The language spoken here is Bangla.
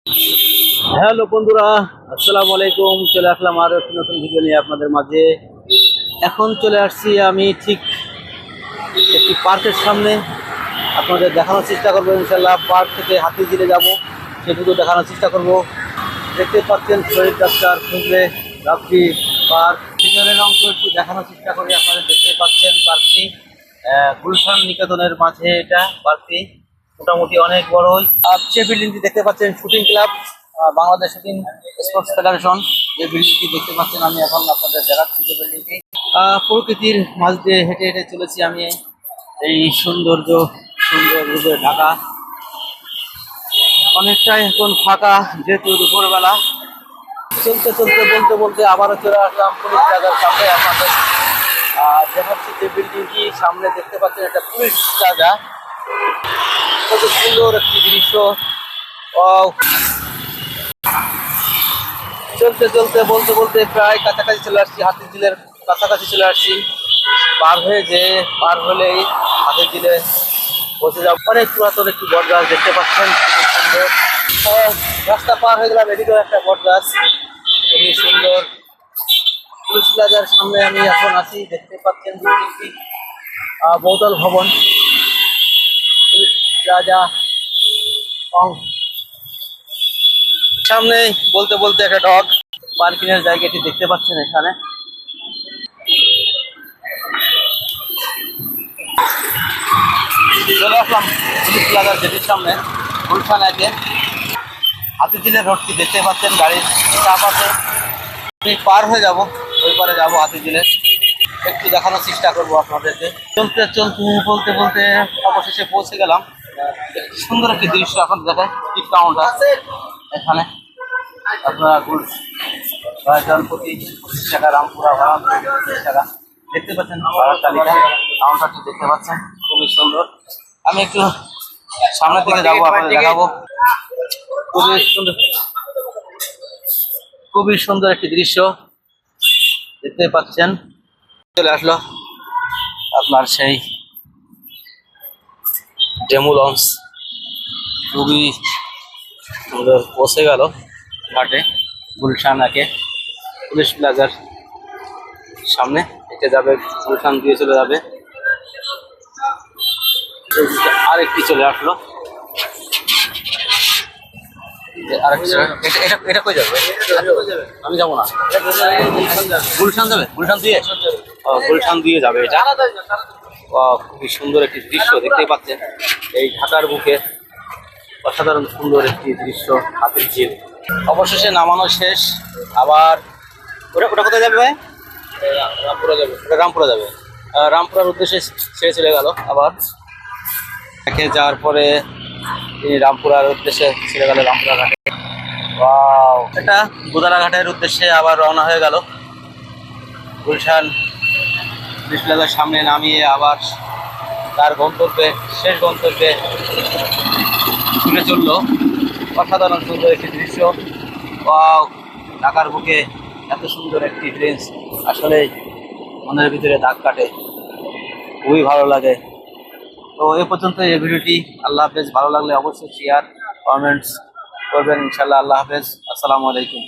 হ্যালো বন্ধুরা, আসসালামু আলাইকুম। চলে আসলাম আরো একটি নতুন ভিডিও নিয়ে আপনাদের মাঝে। এখন চলে আসছি আমি ঠিক একটি পার্কের সামনে। আপনাদের দেখানোর চেষ্টা করবো, ইনশাল্লাহ পার্ক থেকে হাতিঝিলে যাব, সেটুকু দেখানোর চেষ্টা করব। দেখতে পাচ্ছেন শহীদ ডাক্তার ফুলরে রাত্রি পার্ক, ভিতরের অংশ একটু দেখানোর চেষ্টা করি। আপনারা দেখতে পাচ্ছেন পার্কটি গুলশান নিকেতনের মাঝে, এটা পার্কটি মোটামুটি অনেক বড়ই। আর যে বিল্ডিংটি দেখতে পাচ্ছেন shooting club, Bangladesh shooting sports federation, এই বিল্ডিংটি দেখতে পাচ্ছেন। আমি এখন আপনাদের দেখাচ্ছি যে বিল্ডিংটি। প্রকৃতির মাঝ দিয়ে হেঁটে হেঁটে চলেছি আমি। এই সুন্দর রূপে ঢাকা, অনেকটাই এখন ফাঁকা যেহেতু দুপুরবেলা। চলতে চলতে বলতে বলতে আবারও চলে আসলাম পুলিশ প্লাজার সামনে। আপনাদের দেখাচ্ছি যে বিল্ডিংটি সামনে দেখতে পাচ্ছেন, একটা পুলিশ প্লাজা। কত সুন্দর একটি দৃশ্য। চলতে চলতে বলতে বলতে প্রায় কাছাকাছি চলে আসছি, হাতিঝিলের কাছাকাছি চলে আসছি। পার হলেই হাতিঝিলে বসে যাব। অনেক পুরাতন একটি বট গাছ দেখতে পাচ্ছেন, খুবই সুন্দর। রাস্তা পার হয়ে গেলাম, এদিকেও একটা বট গাছ, খুবই সুন্দর। পুলিশ প্লাজার সামনে আমি এখন আছি, দেখতে পাচ্ছেন বিল্ডিংটি বহুতল ভবন পুলিশ প্লাজা। সামনে বলতে বলতে একটা ডগ পার্কিং এর জায়গাটি দেখতে পাচ্ছেন। এখানে চলে আসলাম পুলিশ প্লাজার গেটের সামনে, গুলশান একে। হাতিঝিলের রোডটি দেখতে পাচ্ছেন, গাড়ির চাপ আছে। আমি পার হয়ে যাব, ওই পারে যাবো হাতিঝিলের, একটু দেখানোর চেষ্টা করবো আপনাদেরকে। চলতে চলতে বলতে বলতে অবশেষে পৌঁছে গেলাম। সুন্দর একটি দৃশ্য এখন দেখায়, টিপ কাউন্টার। এখানে আপনারা জন প্রতি 25 টাকা, রামপুরা ভাড়া 25 টাকা দেখতে পাচ্ছেন। ভাড়ার তালিকা কাউন্টারটি দেখতে পাচ্ছেন, খুবই সুন্দর। আমি একটু সামনের দিকে যাবো, আপনাদের দেখাবো। খুবই সুন্দর একটি দৃশ্য দেখতে পাচ্ছেন। চলে আসলো আপনার সেই ডেমু লঞ্চ, খুবই সুন্দর পৌঁছে গেল ঘাটে গুলশান একে। পুলিশ প্লাজার সামনে এটা যাবে, গুলশান দিয়ে চলে যাবে। আরেকটি চলে আসলো, এটা কই যাবে? আমি যাবো না, গুলশান যাবে। গুলশান দিয়ে যাবে এটা। খুবই সুন্দর একটি দৃশ্য দেখতেই পাচ্ছেন, এই ঢাকার বুকে অসাধারণ সুন্দর একটি দৃশ্য, হাতিঝিল। অবশেষে নামানো শেষ। আবার ওটা কোথায় যাবে ভাই? রামপুরা যাবে। রামপুরার উদ্দেশ্যে ছেড়ে চলে গেল। আবার যাওয়ার পরে তিনি রামপুরার উদ্দেশ্যে ছেড়ে গেল, রামপুরা ঘাটে। এটা গোদারা ঘাটের উদ্দেশ্যে আবার রওনা হয়ে গেল। গুলশান পুলিশ প্লাজার সামনে নামিয়ে আবার তার শেষ গন্তব্যে ছুটে চললো। অসাধারণ সুন্দর একটি দৃশ্য। ঢাকার বুকে এত সুন্দর একটি ব্রিজ আসলে মনের ভিতরে দাগ কাটে, খুবই ভালো লাগে। তো এ পর্যন্ত এই ভিডিওটি। আল্লাহ হাফেজ। ভালো লাগলে অবশ্যই শেয়ার কমেন্টস করবেন ইনশাল্লাহ। আল্লাহ হাফেজ, আসসালামু আলাইকুম।